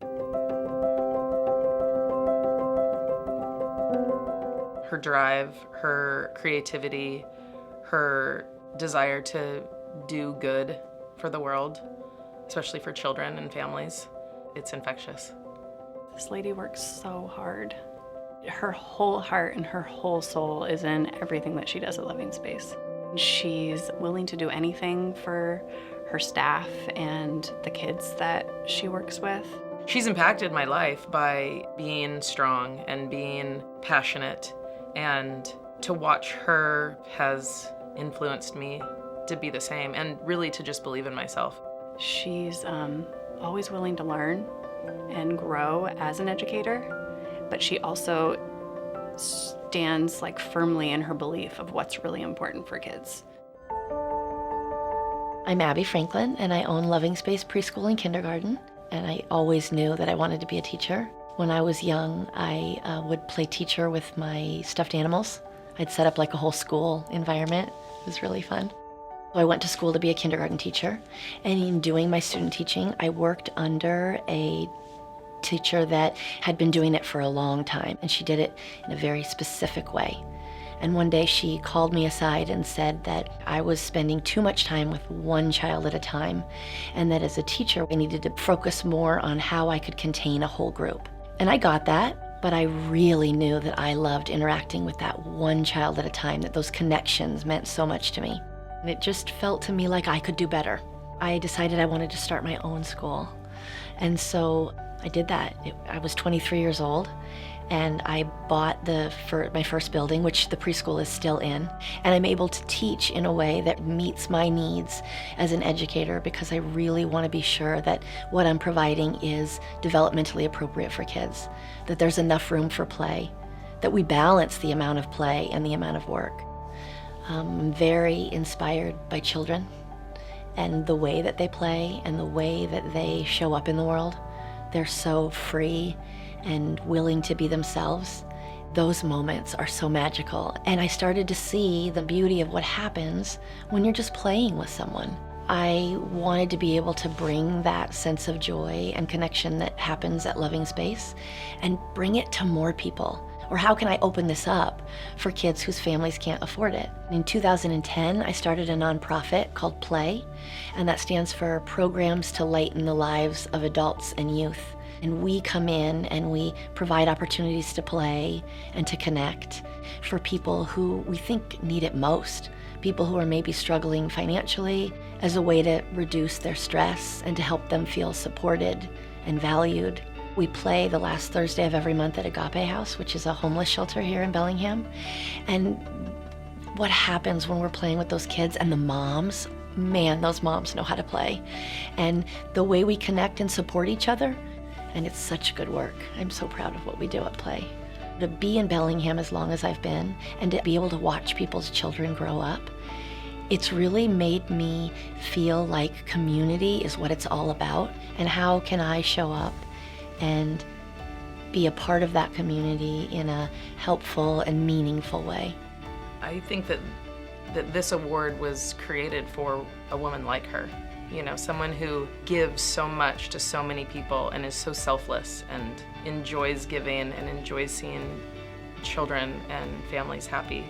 Her drive, her creativity, her desire to do good for the world, especially for children and families, it's infectious. This lady works so hard. Her whole heart and her whole soul is in everything that she does at Living Space. She's willing to do anything for her staff and the kids that she works with. She's impacted my life by being strong and being passionate, and to watch her has influenced me to be the same and really to just believe in myself. She's always willing to learn and grow as an educator, but she also stands firmly in her belief of what's really important for kids. I'm Abby Franklin, and I own Loving Space Preschool and Kindergarten, and I always knew that I wanted to be a teacher. When I was young, I would play teacher with my stuffed animals. I'd set up a whole school environment. It was really fun. So I went to school to be a kindergarten teacher, and in doing my student teaching, I worked under a teacher that had been doing it for a long time, and she did it in a very specific way. And one day she called me aside and said that I was spending too much time with one child at a time, and that as a teacher, I needed to focus more on how I could contain a whole group. And I got that, but I really knew that I loved interacting with that one child at a time, that those connections meant so much to me. And it just felt to me like I could do better. I decided I wanted to start my own school. And so I did that. I was 23 years old, and I bought my first building, which the preschool is still in, and I'm able to teach in a way that meets my needs as an educator, because I really want to be sure that what I'm providing is developmentally appropriate for kids, that there's enough room for play, that we balance the amount of play and the amount of work. I'm very inspired by children and the way that they play and the way that they show up in the world. They're so free and willing to be themselves. Those moments are so magical. And I started to see the beauty of what happens when you're just playing with someone. I wanted to be able to bring that sense of joy and connection that happens at Loving Space and bring it to more people. Or how can I open this up for kids whose families can't afford it? In 2010, I started a nonprofit called Play, and that stands for Programs to Lighten the Lives of Adults and Youth. And we come in and we provide opportunities to play and to connect for people who we think need it most, people who are maybe struggling financially, as a way to reduce their stress and to help them feel supported and valued. We play the last Thursday of every month at Agape House, which is a homeless shelter here in Bellingham. And what happens when we're playing with those kids and the moms, man, those moms know how to play. And the way we connect and support each other, and it's such good work. I'm so proud of what we do at Play. To be in Bellingham as long as I've been, and to be able to watch people's children grow up, it's really made me feel like community is what it's all about, and how can I show up and be a part of that community in a helpful and meaningful way. I think that this award was created for a woman like her. You know, someone who gives so much to so many people and is so selfless and enjoys giving and enjoys seeing children and families happy.